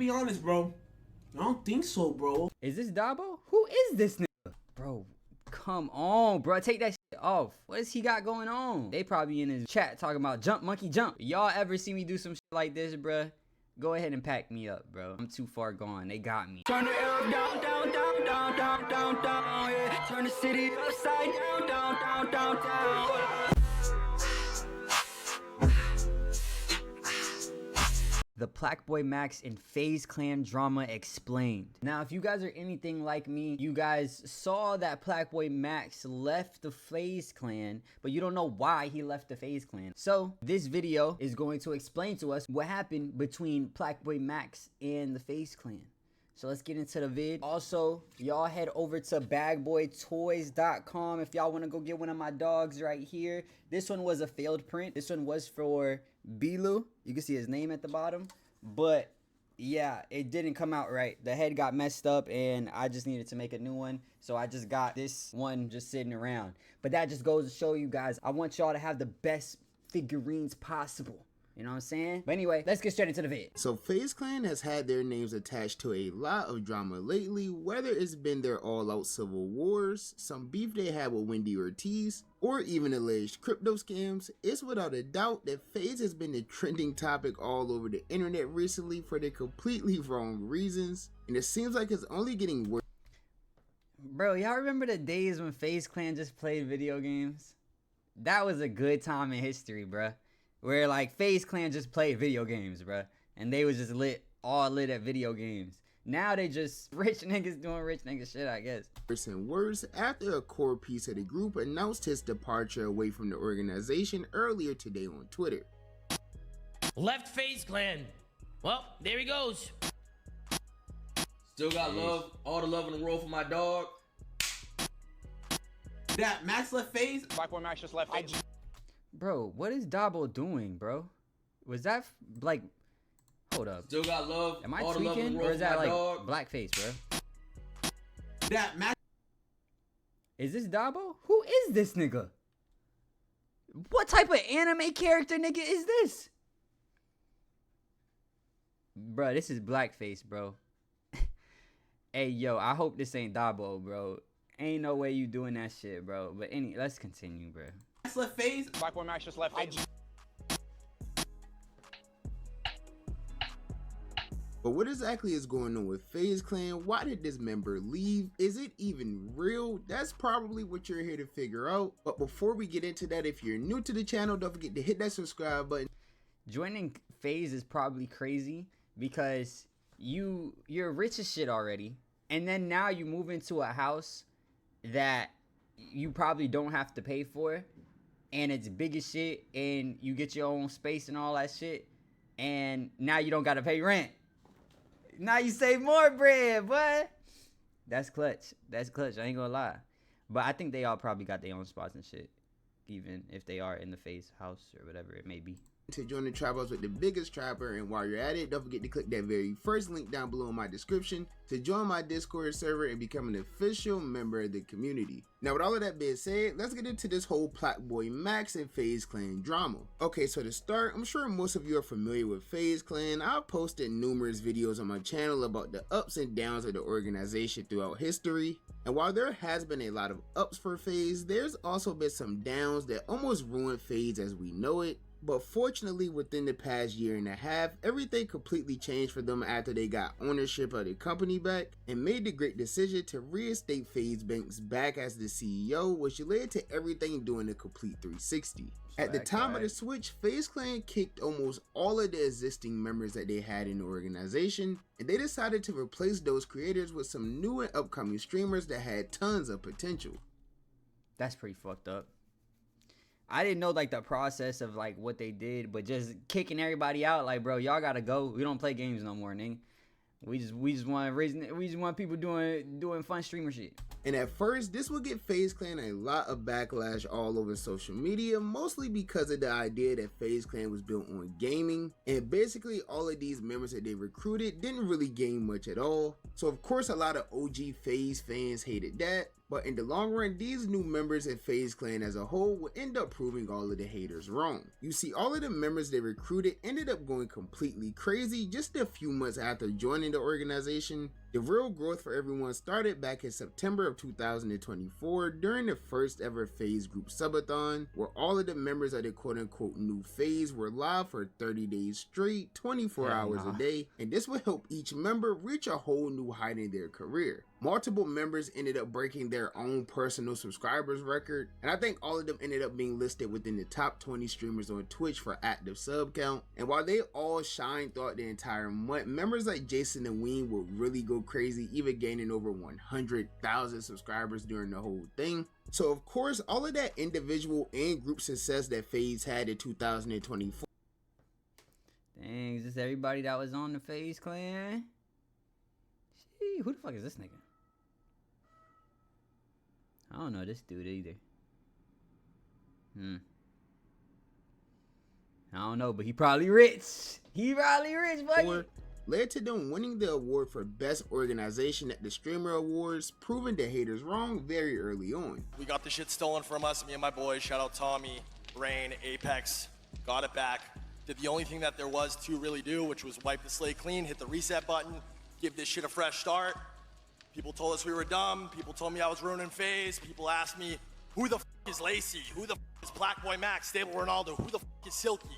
Be honest, bro. I don't think so, bro. Is this Dabo? Who is this nigga? Bro, come on, bro. Take that shit off. What does he got going on? They probably in his chat talking about jump, monkey, jump. Y'all ever see me do some shit like this, bro? Go ahead and pack me up, bro. I'm too far gone. They got me. Turn the air down, down, down, down, down, down, down, yeah. Turn the city upside down, down, down, down, down. The PlaqueBoyMax and Faze clan drama explained. Now, if you guys are anything like me, you guys saw that PlaqueBoyMax left the Faze clan, but you don't know why he left the Faze clan. So, this video is going to explain to us what happened between PlaqueBoyMax and the Faze clan. So let's get into the vid. Also, y'all head over to bagboytoys.com if y'all want to go get one of my dogs right here. This one was a failed print. This one was for Bilu. You can see his name at the bottom. But yeah, it didn't come out right. The head got messed up and I just needed to make a new one. So I just got this one just sitting around. But that just goes to show you guys, I want y'all to have the best figurines possible. You know what I'm saying? But anyway, let's get straight into the vid. So Faze Clan has had their names attached to a lot of drama lately, whether it's been their all-out civil wars, some beef they had with Wendy Ortiz, or even alleged crypto scams. It's without a doubt that Faze has been the trending topic all over the internet recently for the completely wrong reasons, and it seems like it's only getting worse. Bro, y'all remember the days when Faze Clan just played video games? That was a good time in history, bruh. Where like Faze Clan just played video games, bruh. And they was just all lit at video games. Now they just rich niggas doing rich nigga shit, I guess. Worse and worse after a core piece of the group announced his departure away from the organization earlier today on Twitter. Left Faze Clan. Well, there he goes. Still got love, all the love in the world for my dog. That Max left Faze. PlaqueBoyMax just left Faze. Bro, what is Dabo doing, bro? Was that like, hold up. Still got love. Am I all the love in tweaking the or world is for that my like dog. blackface, bro? That Max. Is this Dabo? Who is this nigga? What type of anime character nigga is this? Bro, this is blackface, bro. Hey, yo, I hope this ain't Dabo, bro. Ain't no way you doing that shit, bro. But let's continue, bro. Max left Faze. PlaqueBoyMax just left Faze. But what exactly is going on with Faze Clan? Why did this member leave? Is it even real? That's probably what you're here to figure out. But before we get into that, if you're new to the channel, don't forget to hit that subscribe button. Joining Faze is probably crazy because you're rich as shit already, and then now you move into a house that you probably don't have to pay for, and it's big as shit, and you get your own space and all that shit, and now you don't gotta pay rent. Now you save more bread, boy. That's clutch. That's clutch. I ain't gonna lie. But I think they all probably got their own spots and shit, even if they are in the Faze house or whatever it may be. To join the trap house with the biggest trapper, and while you're at it, don't forget to click that very first link down below in my description to join my Discord server and become an official member of the community. Now with all of that being said, let's get into this whole PlaqueBoyMax and Faze Clan drama. Okay, so to start, I'm sure most of you are familiar with Faze Clan. I've posted numerous videos on my channel about the ups and downs of the organization throughout history, and while there has been a lot of ups for Faze, there's also been some downs that almost ruined Faze as we know it. But fortunately, within the past year and a half, everything completely changed for them after they got ownership of the company back and made the great decision to reinstate Faze Banks back as the CEO, which led to everything doing a complete 360. At the time of the switch, Faze Clan kicked almost all of the existing members that they had in the organization, and they decided to replace those creators with some new and upcoming streamers that had tons of potential. That's pretty fucked up. I didn't know like the process of like what they did, but just kicking everybody out, like, bro, y'all gotta go. We don't play games no more, nigga. We just want people doing fun streamer shit. And at first, this would get Faze Clan a lot of backlash all over social media, mostly because of the idea that Faze Clan was built on gaming, and basically all of these members that they recruited didn't really gain much at all. So of course a lot of OG Faze fans hated that. But in the long run, these new members in Faze Clan as a whole will end up proving all of the haters wrong. You see, all of the members they recruited ended up going completely crazy just a few months after joining the organization. The real growth for everyone started back in September of 2024 during the first ever Faze group subathon, where all of the members of the quote-unquote new Faze were live for 30 days straight, 24 hours a day, and this would help each member reach a whole new height in their career. Multiple members ended up breaking their own personal subscribers record, and I think all of them ended up being listed within the top 20 streamers on Twitch for active sub count. And while they all shined throughout the entire month, members like Jason and Ween would really go crazy, even gaining over 100,000 subscribers during the whole thing. So of course, all of that individual and group success that Faze had in 2024. Dang, is this everybody that was on the Faze Clan? Gee, who the fuck is this nigga? I don't know this dude either. I don't know, but he probably rich. He probably rich, buddy. Led to them winning the award for Best Organization at the Streamer Awards, proving the haters wrong very early on. We got the shit stolen from us, me and my boys. Shout out Tommy, Rain, Apex. Got it back. Did the only thing that there was to really do, which was wipe the slate clean, hit the reset button, give this shit a fresh start. People told us we were dumb. People told me I was ruining Faze. People asked me, who the f is Lacey? Who the f is PlaqueBoyMax, Stable Ronaldo? Who the f is Silky?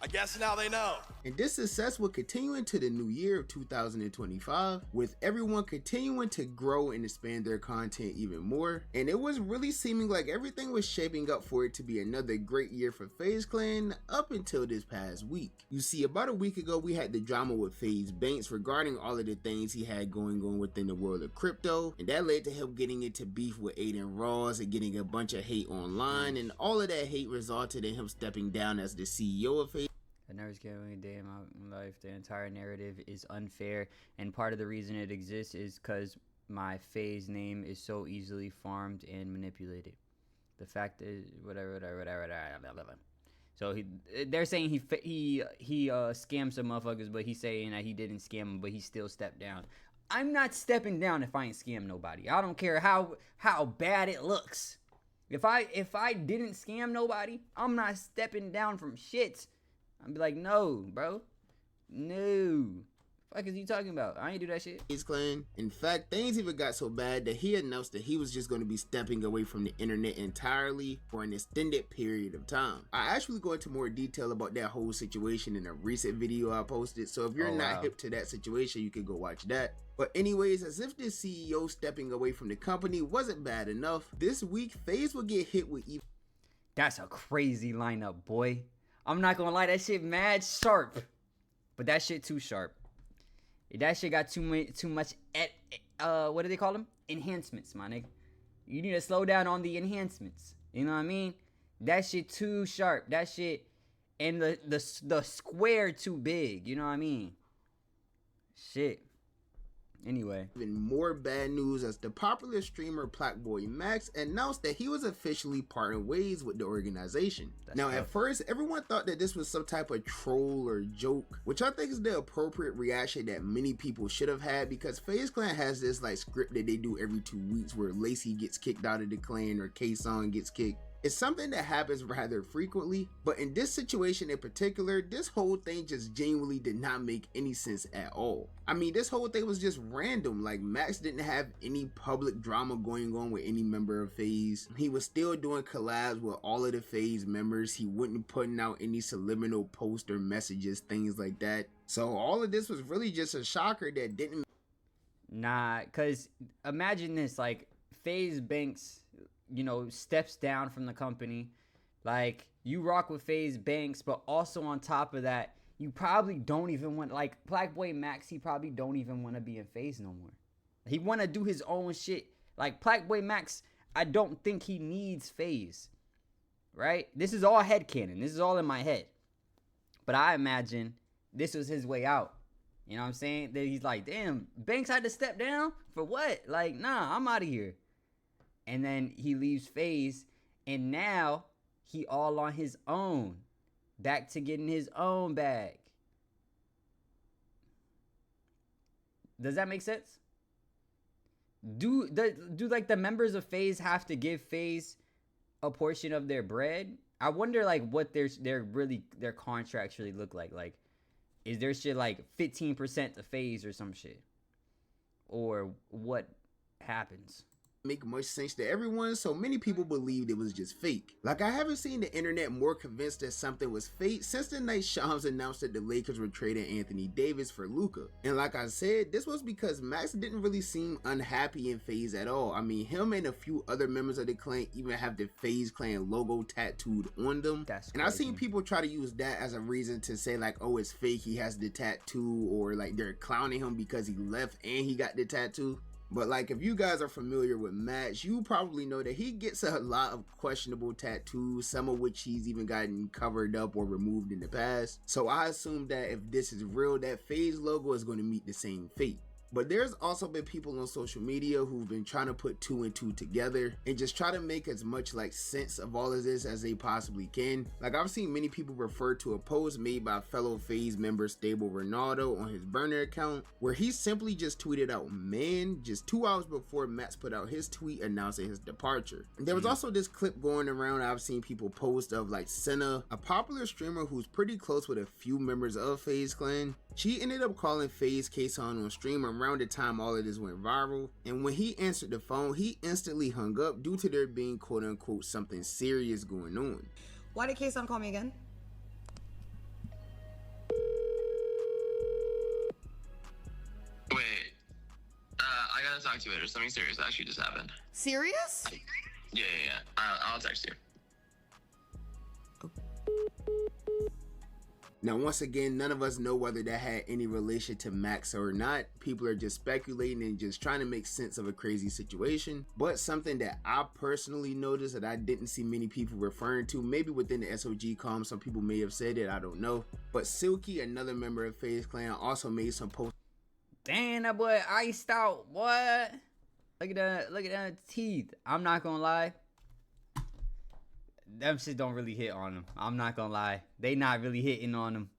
I guess now they know. And this success will continue into the new year of 2025, with everyone continuing to grow and expand their content even more. And it was really seeming like everything was shaping up for it to be another great year for Faze Clan up until this past week. You see, about a week ago, we had the drama with Faze Banks regarding all of the things he had going on within the world of crypto, and that led to him getting into beef with Aiden Ross and getting a bunch of hate online, and all of that hate resulted in him stepping down as the CEO of Faze. I never scared a day in my life. The entire narrative is unfair, and part of the reason it exists is because my Faze name is so easily farmed and manipulated. The fact is, whatever. So they're saying he scammed some motherfuckers, but he's saying that he didn't scam them, but he still stepped down. I'm not stepping down if I ain't scam nobody. I don't care how bad it looks. If I didn't scam nobody, I'm not stepping down from shit. I'd be like, no, bro. No. Fuck is you talking about? I ain't do that shit. Faze Clan. In fact, things even got so bad that he announced that he was just going to be stepping away from the internet entirely for an extended period of time. I actually go into more detail about that whole situation in a recent video I posted, so if you're not hip to that situation, you can go watch that. But anyways, as if the CEO stepping away from the company wasn't bad enough, this week Faze will get hit with even. That's a crazy lineup, boy. I'm not gonna lie, that shit mad sharp, but that shit too sharp. That shit got too much what do they call them? Enhancements, my nigga. You need to slow down on the enhancements. You know what I mean? That shit too sharp. That shit, and the square too big. You know what I mean? Shit. Anyway, even more bad news as the popular streamer PlaqueBoyMax announced that he was officially parting ways with the organization. Now, at first, everyone thought that this was some type of troll or joke, which I think is the appropriate reaction that many people should have had, because Faze Clan has this like script that they do every 2 weeks where Lacey gets kicked out of the clan or K-Song gets kicked. It's something that happens rather frequently, but in this situation in particular, this whole thing just genuinely did not make any sense at all. I mean, this whole thing was just random. Like, Max didn't have any public drama going on with any member of Faze. He was still doing collabs with all of the Faze members. He wasn't putting out any subliminal posts or messages, things like that. So all of this was really just a shocker that didn't. Nah, cause imagine this, like Faze Banks, you know, steps down from the company. Like, you rock with Faze Banks, but also on top of that, you probably don't even want, like, PlaqueBoyMax, he probably don't even want to be in Faze no more. He want to do his own shit. Like, PlaqueBoyMax, I don't think he needs Faze, right? This is all headcanon. This is all in my head. But I imagine this was his way out. You know what I'm saying? That he's like, damn, Banks had to step down? For what? Like, nah, I'm out of here. And then he leaves Faze, and now he all on his own. Back to getting his own bag. Does that make sense? Do like the members of Faze have to give Faze a portion of their bread? I wonder like what their contracts really look like. Like, is there shit like 15% to Faze or some shit? Or what happens? Make much sense to everyone, so many people believed it was just fake. Like, I haven't seen the internet more convinced that something was fake since the night Shams announced that the Lakers were trading Anthony Davis for Luka. And like I said, this was because Max didn't really seem unhappy in Faze at all. I mean, him and a few other members of the clan even have the Faze clan logo tattooed on them. That's and I've seen people try to use that as a reason to say like, oh, it's fake, he has the tattoo, or like they're clowning him because he left and he got the tattoo. But like, if you guys are familiar with Max, you probably know that he gets a lot of questionable tattoos, some of which he's even gotten covered up or removed in the past. So I assume that if this is real, that Faze logo is going to meet the same fate. But there's also been people on social media who've been trying to put 2 and 2 together and just try to make as much like sense of all of this as they possibly can. Like, I've seen many people refer to a post made by fellow Faze member Stable Ronaldo on his burner account, where he simply just tweeted out "man" just 2 hours before Max put out his tweet announcing his departure. And there was also this clip going around I've seen people post of like Senna, a popular streamer who's pretty close with a few members of Faze clan. She ended up calling Faze Kason on stream around the time all of this went viral, and when he answered the phone, he instantly hung up due to there being quote unquote something serious going on. Why did Kason call me again? Wait, I gotta talk to you later. Something serious actually just happened. Serious? Yeah. I'll text you. Now, once again, none of us know whether that had any relation to Max or not. People are just speculating and just trying to make sense of a crazy situation. But something that I personally noticed that I didn't see many people referring to, maybe within the SOG comm, some people may have said it, I don't know. But Silky, another member of Faze clan, also made some posts. Damn, that boy iced out. What? Look at that teeth. I'm not gonna lie. Them shit don't really hit on them. I'm not gonna lie. They not really hitting on them.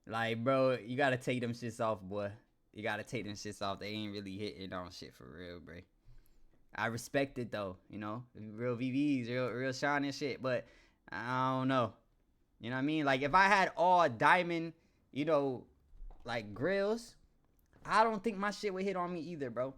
Like, bro, you gotta take them shits off, boy. You gotta take them shits off. They ain't really hitting on shit for real, bro. I respect it though, you know. Real VVs, real shine and shit. But I don't know. You know what I mean? Like, if I had all diamond, you know, like grills, I don't think my shit would hit on me either, bro.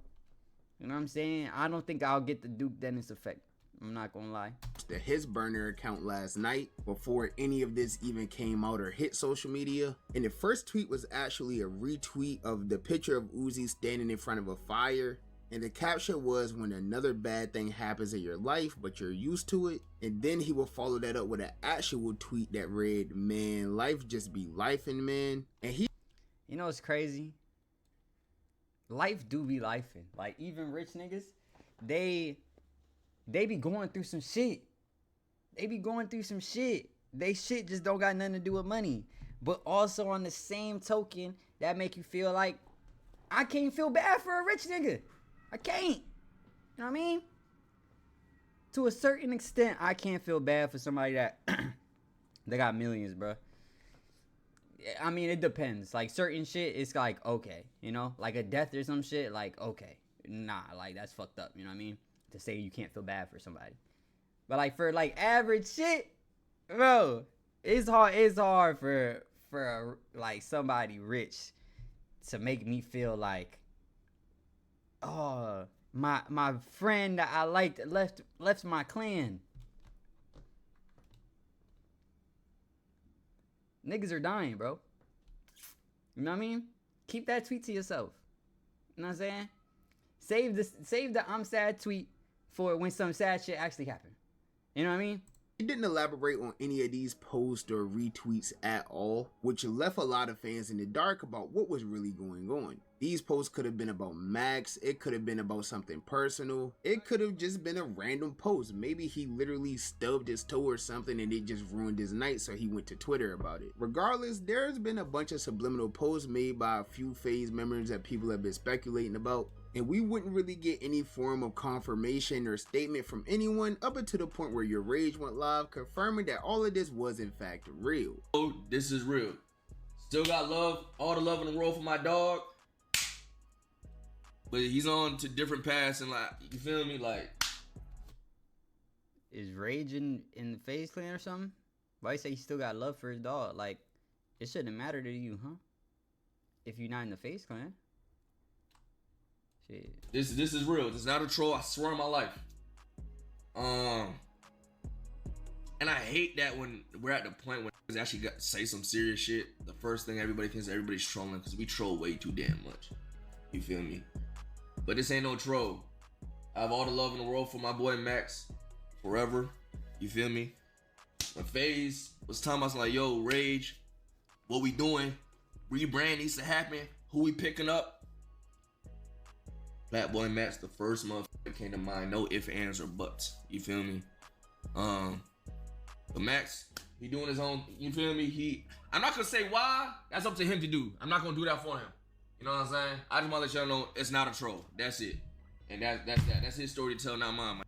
You know what I'm saying? I don't think I'll get the Duke Dennis effect. I'm not gonna lie. To his burner account last night before any of this even came out or hit social media, and the first tweet was actually a retweet of the picture of Uzi standing in front of a fire, and the caption was, "when another bad thing happens in your life but you're used to it." And then he will follow that up with an actual tweet that read, "man, life just be lifing, man." And he, you know what's crazy? Life do be lifing. Like, even rich niggas, they be going through some shit. They be going through some shit. They shit just don't got nothing to do with money. But also on the same token, that make you feel like, I can't feel bad for a rich nigga. I can't. You know what I mean? To a certain extent, I can't feel bad for somebody that they got millions, bro. I mean, it depends. Like, certain shit, it's like, okay. You know? Like a death or some shit, like, okay. Nah, like, that's fucked up. You know what I mean? To say you can't feel bad for somebody. But like, for like average shit, bro, it's hard for like somebody rich to make me feel like, oh, my friend that I liked left my clan. Niggas are dying, bro. You know what I mean? Keep that tweet to yourself. You know what I'm saying? Save the I'm sad tweet for when some sad shit actually happened. You know what I mean? He didn't elaborate on any of these posts or retweets at all, which left a lot of fans in the dark about what was really going on. These posts could have been about Max, it could have been about something personal, it could have just been a random post. Maybe he literally stubbed his toe or something and it just ruined his night, so he went to Twitter about it. Regardless, there's been a bunch of subliminal posts made by a few Faze members that people have been speculating about, and we wouldn't really get any form of confirmation or statement from anyone up until the point where Your Rage went live, confirming that all of this was in fact real. Oh, this is real. Still got love, all the love in the world for my dog. but he's on to different paths and like, you feel me? Like, is Rage in the FaZe clan or something? Why you say he still got love for his dog? Like, it shouldn't matter to you, huh? If you're not in the FaZe clan. Shit. This is real. This is not a troll. I swear on my life. And I hate that when we're at the point when we actually got to say some serious shit. The first thing everybody thinks everybody's trolling because we troll way too damn much. You feel me? But this ain't no troll. I have all the love in the world for my boy Max. Forever. You feel me? When Faze was telling us like, yo, Rage, what we doing? Rebrand needs to happen. Who we picking up? PlaqueBoyMax, the first motherfucker that came to mind. No ifs, ands, or buts. You feel me? But Max, he doing his own, you feel me? I'm not gonna say why. That's up to him to do. I'm not gonna do that for him. You know what I'm saying? I just wanna let y'all know it's not a troll. That's it. And that's that. That's his story to tell, not mine, man.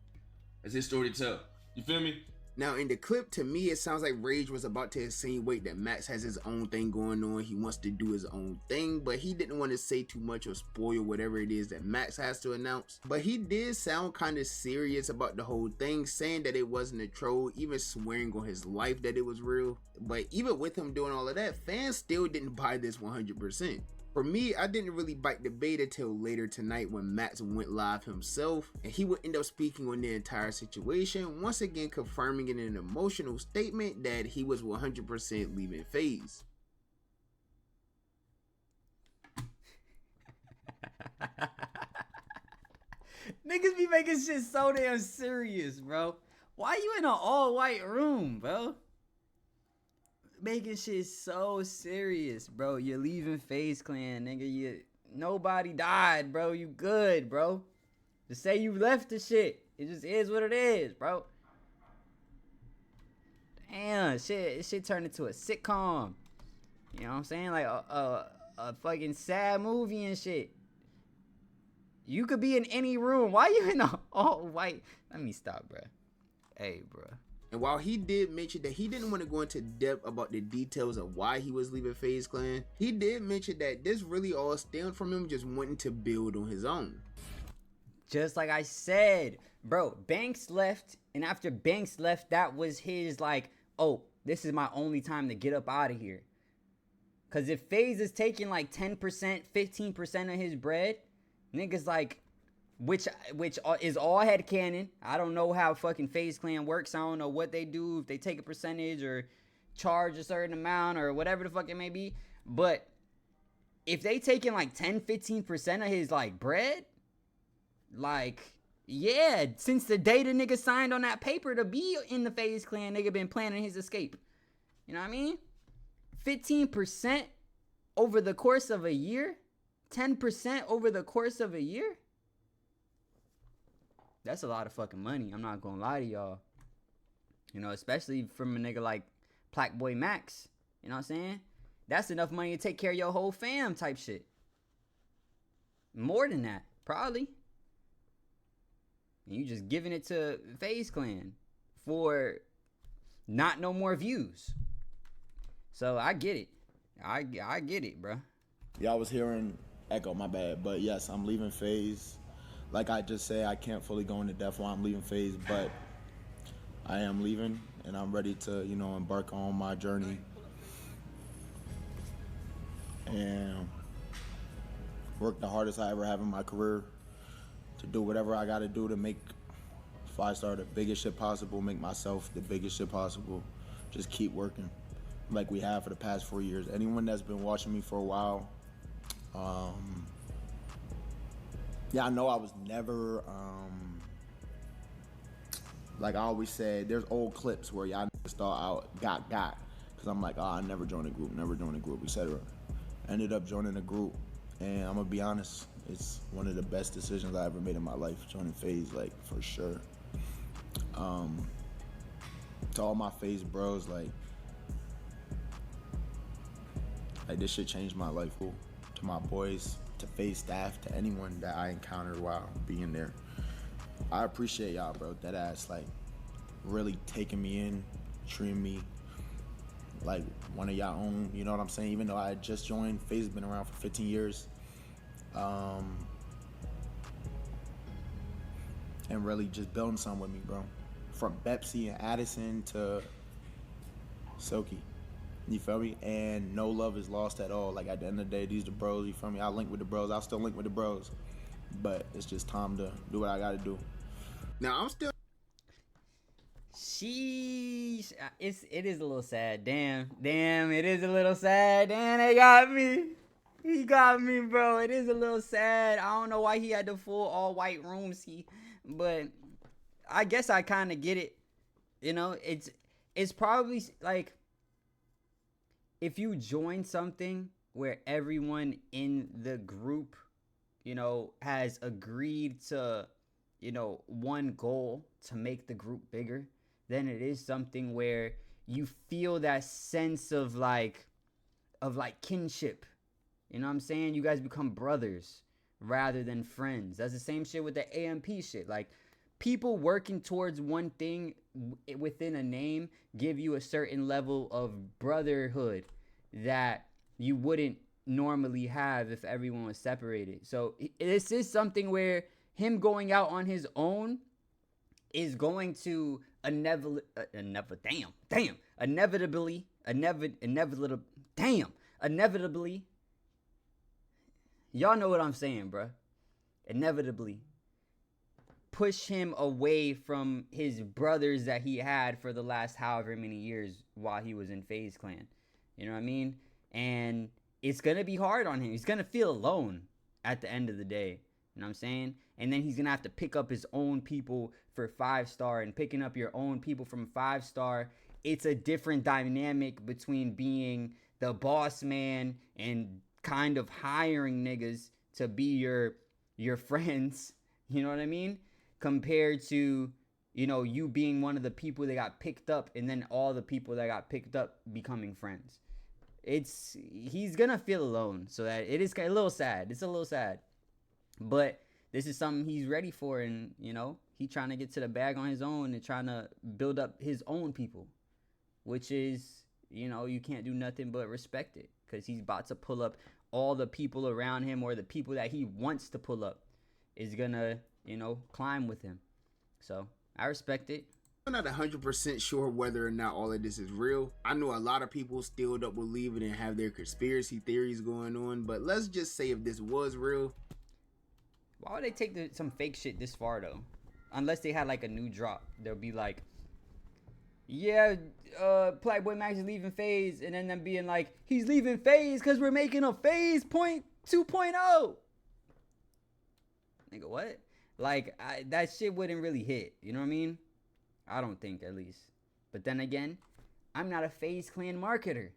That's his story to tell. You feel me? Now in the clip, to me, it sounds like Rage was about to insinuate that Max has his own thing going on. He wants to do his own thing, but he didn't want to say too much or spoil whatever it is that Max has to announce. But he did sound kind of serious about the whole thing, saying that it wasn't a troll, even swearing on his life that it was real. But even with him doing all of that, fans still didn't buy this 100%. For me, I didn't really bite the bait until later tonight when Max went live himself, and he would end up speaking on the entire situation, once again confirming in an emotional statement that he was 100% leaving FaZe. Niggas be making shit so damn serious, bro. Why you in an all-white room, bro? Making shit so serious, bro. You're leaving FaZe clan, nigga. Nobody died, bro. You good, bro. Just say you left the shit. It just is what it is, bro. Damn, shit turned into a sitcom. You know what I'm saying? Like a fucking sad movie and shit. You could be in any room. Why you in a all white? Let me stop, bro. Hey, bro. And while he did mention that he didn't want to go into depth about the details of why he was leaving FaZe clan, he did mention that this really all stemmed from him just wanting to build on his own. Just like I said, bro, Banks left, and after Banks left, that was his like, oh, this is my only time to get up out of here. Cause if FaZe is taking like 10%, 15% of his bread, niggas like, which is all headcanon. I don't know how fucking FaZe clan works. I don't know what they do, if they take a percentage or charge a certain amount or whatever the fuck it may be. But if they taking like 10, 15% of his like bread, like, yeah, since the day the nigga signed on that paper to be in the FaZe clan, nigga been planning his escape. You know what I mean? 15% over the course of a year? 10% over the course of a year? That's a lot of fucking money. I'm not gonna lie to y'all. You know, especially from a nigga like PlaqueBoyMax. You know what I'm saying? That's enough money to take care of your whole fam type shit. More than that, probably. And you just giving it to FaZe clan for not no more views. So I get it. I get it, bro. Yeah, I was hearing Echo, my bad. But yes, I'm leaving FaZe. Like I just said, I can't fully go into depth why I'm leaving FaZe, but I am leaving, and I'm ready to, you know, embark on my journey and work the hardest I ever have in my career to do whatever I got to do to make 5-star the biggest shit possible, make myself the biggest shit possible. Just keep working like we have for the past 4 years. Anyone that's been watching me for a while, yeah, I know I was never, like I always said, there's old clips where y'all thought I got, because I'm like, oh, I never joined a group, etc. Ended up joining a group, and I'm gonna be honest, it's one of the best decisions I ever made in my life, joining FaZe, like, for sure. To all my FaZe bros, like this shit changed my life. To my boys, to FaZe staff, to anyone that I encountered while being there, I appreciate y'all, bro. That ass, like, really taking me in, treating me like one of y'all own, you know what I'm saying? Even though I just joined, FaZe has been around for 15 years. and really just building something with me, bro. From Bepsy and Addison to Silky. You feel me? And no love is lost at all. Like, at the end of the day, these the bros, you feel me? I link with the bros. I'll still link with the bros. But it's just time to do what I gotta do. Now, I'm still... Sheesh. It is a little sad. Damn, it is a little sad. Damn, they got me. He got me, bro. It is a little sad. I don't know why he had the full all-white room, but I guess I kind of get it. You know, it's probably like if you join something where everyone in the group, you know, has agreed to, you know, one goal to make the group bigger, then it is something where you feel that sense of like kinship. You know what I'm saying? You guys become brothers rather than friends. That's the same shit with the AMP shit. Like, people working towards one thing within a name give you a certain level of brotherhood that you wouldn't normally have if everyone was separated. So this is something where him going out on his own is going to inevitably, y'all know what I'm saying, bruh. Inevitably push him away from his brothers that he had for the last however many years while he was in Faze Clan. You know what I mean? And it's going to be hard on him. He's going to feel alone at the end of the day. You know what I'm saying? And then he's going to have to pick up his own people for 5-star, and picking up your own people from 5-star. It's a different dynamic between being the boss man and kind of hiring niggas to be your friends. You know what I mean? Compared to, you know, you being one of the people that got picked up and then all the people that got picked up becoming friends. He's gonna feel alone, so that it is a little sad. It's a little sad, but this is something he's ready for, and you know, he trying to get to the bag on his own and trying to build up his own people, which is, you know, you can't do nothing but respect it, because he's about to pull up all the people around him, or the people that he wants to pull up is gonna, you know, climb with him. So I respect it. I'm not 100% sure whether or not all of this is real. I know a lot of people still don't believe it and have their conspiracy theories going on, but let's just say if this was real. Why would they take some fake shit this far though? Unless they had like a new drop. They'll be like, yeah, PlaqueBoyMax is leaving Faze, and then them being like, he's leaving Faze because we're making a Faze 2.0. Nigga, what? Like, that shit wouldn't really hit. You know what I mean? I don't think, at least. But then again, I'm not a Faze Clan marketer.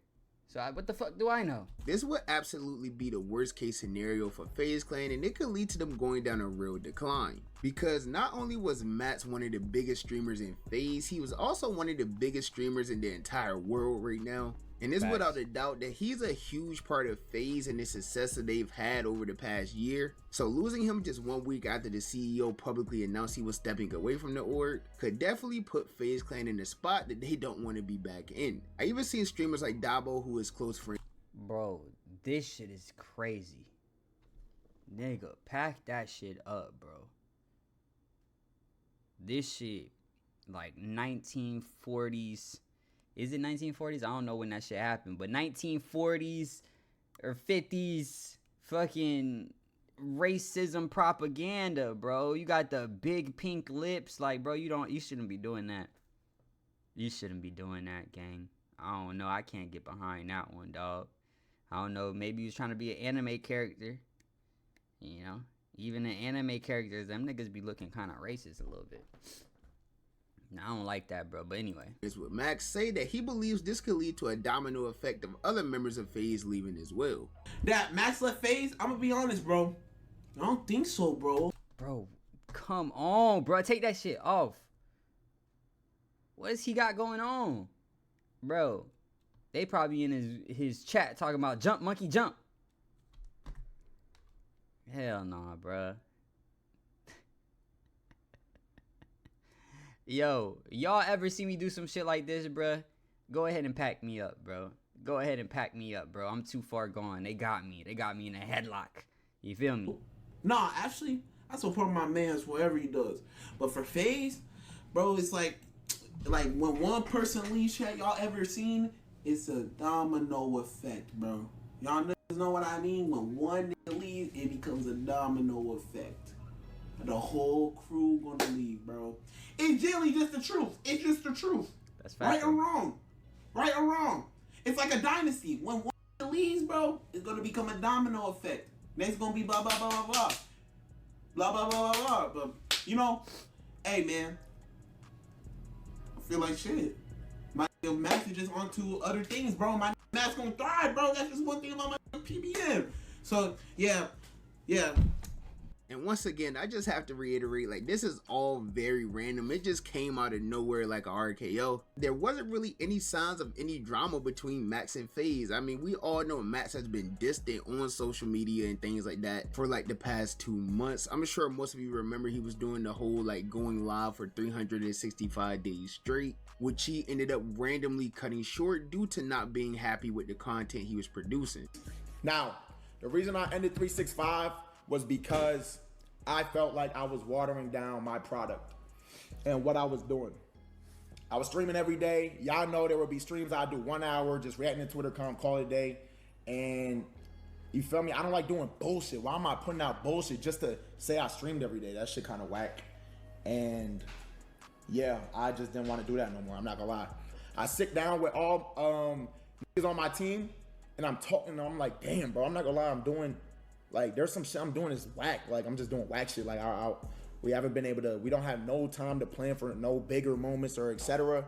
So what the fuck do I know? This would absolutely be the worst case scenario for Faze Clan, and it could lead to them going down a real decline. Because not only was Max one of the biggest streamers in Faze, he was also one of the biggest streamers in the entire world right now. And it's without a doubt that he's a huge part of Faze and the success that they've had over the past year. So losing him just 1 week after the CEO publicly announced he was stepping away from the org could definitely put Faze Clan in a spot that they don't want to be back in. I even seen streamers like Dabo, who is close friends. Bro, this shit is crazy. Nigga, pack that shit up, bro. This shit, like 1940s. Is it 1940s? I don't know when that shit happened, but 1940s or 50s fucking racism propaganda, bro. You got the big pink lips, like, bro, you shouldn't be doing that. You shouldn't be doing that, gang. I don't know. I can't get behind that one, dog. I don't know. Maybe he was trying to be an anime character. You know, even the anime characters, them niggas be looking kind of racist a little bit. I don't like that, bro. But anyway, is what Max say that he believes this could lead to a domino effect of other members of Faze leaving as well. That Max left Faze? I'm gonna be honest, bro. I don't think so, bro. Bro, come on, bro. Take that shit off. What does he got going on, bro? They probably in his chat talking about jump, monkey, jump. Hell nah, bro. Yo, y'all ever see me do some shit like this, bro? Go ahead and pack me up, bro. Go ahead and pack me up, bro. I'm too far gone. They got me. They got me in a headlock. You feel me? Nah, actually, I support my man's whatever he does. But for Faze, bro, it's like when one person leaves, chat, y'all ever seen? It's a domino effect, bro. Y'all know what I mean? When one nigga leaves, it becomes a domino effect. The whole crew gonna leave, bro. It's generally just the truth. It's just the truth. That's right or wrong. Right or wrong. It's like a dynasty. When one nigga leaves, bro, it's gonna become a domino effect. Next gonna be blah blah blah blah blah. Blah blah blah blah blah. But you know, hey man, I feel like shit. My Max is just onto other things, bro. My Max gonna thrive, bro. That's just one thing about my PBM. So yeah. And once again, I just have to reiterate, like, this is all very random. It just came out of nowhere like a RKO. There wasn't really any signs of any drama between Max and Faze. I mean, we all know Max has been distant on social media and things like that for like the past 2 months. I'm sure most of you remember he was doing the whole like going live for 365 days straight, which he ended up randomly cutting short due to not being happy with the content he was producing. Now, the reason I ended 365 was because I felt like I was watering down my product and what I was doing. I was streaming every day. Y'all know there would be streams I'd do 1 hour, just reacting to Twitter, call it a day. And you feel me? I don't like doing bullshit. Why am I putting out bullshit just to say I streamed every day? That shit kind of whack. And yeah, I just didn't want to do that no more. I'm not gonna lie. I sit down with all niggas on my team and I'm talking to them. I'm like, damn, bro, I'm not gonna lie. I'm doing, like, there's some shit I'm doing is whack. Like, I'm just doing whack shit. Like, we haven't been able to, we don't have no time to plan for no bigger moments or etc.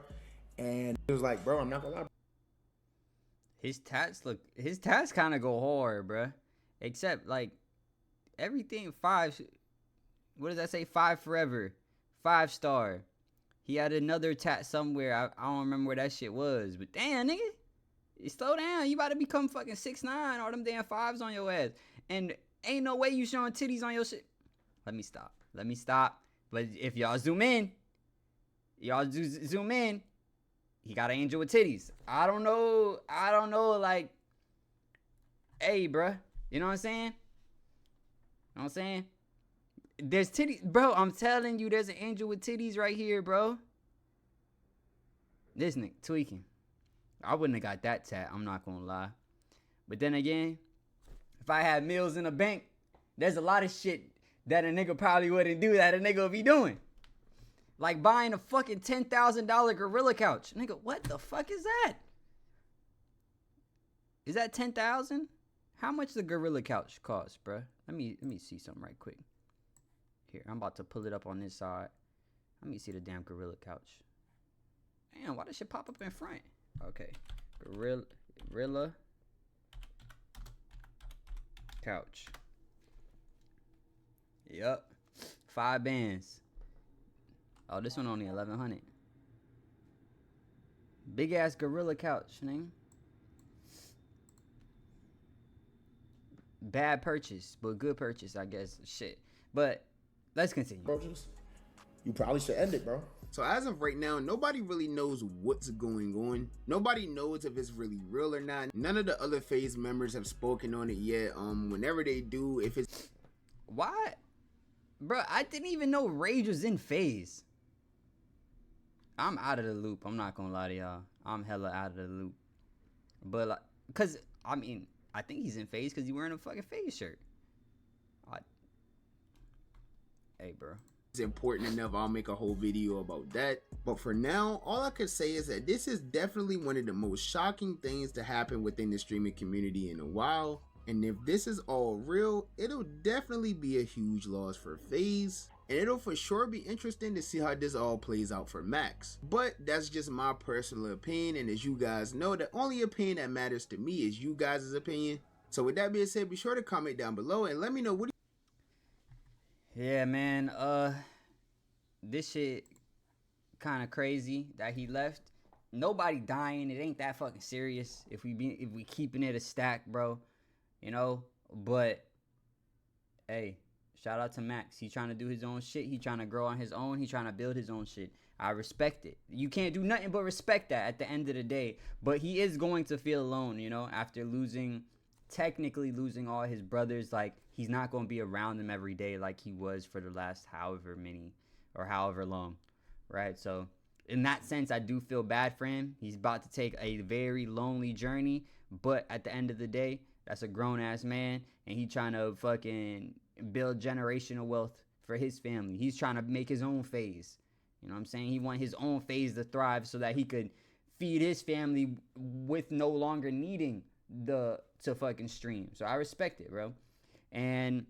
And it was like, bro, I'm not gonna lie. His tats kind of go hard, bruh. Except, like, everything 5, what does that say? 5 forever. 5 star. He had another tat somewhere. I don't remember where that shit was. But damn, nigga. Slow down. You about to become fucking 6'9", all them damn 5s on your ass. And ain't no way you showing titties on your shit. Let me stop. But if y'all zoom in, he got an angel with titties. I don't know, like, hey, bruh. You know what I'm saying? There's titties. Bro, I'm telling you, there's an angel with titties right here, bro. This nigga tweaking. I wouldn't have got that tat, I'm not gonna lie. But then again, if I had meals in the bank, there's a lot of shit that a nigga probably wouldn't do that a nigga would be doing. Like buying a fucking $10,000 gorilla couch. Nigga, what the fuck is that? Is that $10,000? How much the gorilla couch cost, bruh? Let me see something right quick. Here, I'm about to pull it up on this side. Let me see the damn gorilla couch. Damn, why does shit pop up in front? Okay, gorilla couch. Yup, 5 bands. Oh, this one only 1,100. Big ass gorilla couch, nigga. Bad purchase, but good purchase, I guess. Shit, but let's continue. You probably should end it, bro. So as of right now, nobody really knows what's going on. Nobody knows if it's really real or not. None of the other Faze members have spoken on it yet. Whenever they do, if it's... Why? Bro, I didn't even know Rage was in Faze. I'm out of the loop. I'm not gonna lie to y'all. I'm hella out of the loop. But, like, cause, I mean, I think he's in Faze because he's wearing a fucking Faze shirt. Hey, bro. It's important enough, I'll make a whole video about that. But for now, all I can say is that this is definitely one of the most shocking things to happen within the streaming community in a while. And if this is all real, it'll definitely be a huge loss for Faze. And it'll for sure be interesting to see how this all plays out for Max. But that's just my personal opinion, and as you guys know, the only opinion that matters to me is you guys' opinion. So with that being said, be sure to comment down below and let me know what yeah, man, this shit kind of crazy that he left. Nobody dying. It ain't that fucking serious if we keeping it a stack, bro. You know, but hey, shout out to Max. He trying to do his own shit. He trying to grow on his own. He trying to build his own shit. I respect it. You can't do nothing but respect that at the end of the day. But he is going to feel alone, you know, after losing technically losing all his brothers, like, he's not going to be around them every day like he was for the last however many or however long, right? So in that sense, I do feel bad for him. He's about to take a very lonely journey, but at the end of the day, that's a grown-ass man, and he trying to fucking build generational wealth for his family. He's trying to make his own Faze. You know what I'm saying? He want his own Faze to thrive so that he could feed his family with no longer needing to fucking stream. So I respect it, bro. And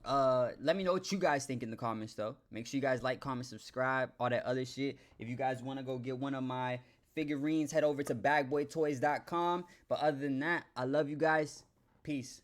let me know what you guys think in the comments, though. Make sure you guys like, comment, subscribe, all that other shit. If you guys want to go get one of my figurines, head over to bagboytoys.com. But other than that, I love you guys. Peace.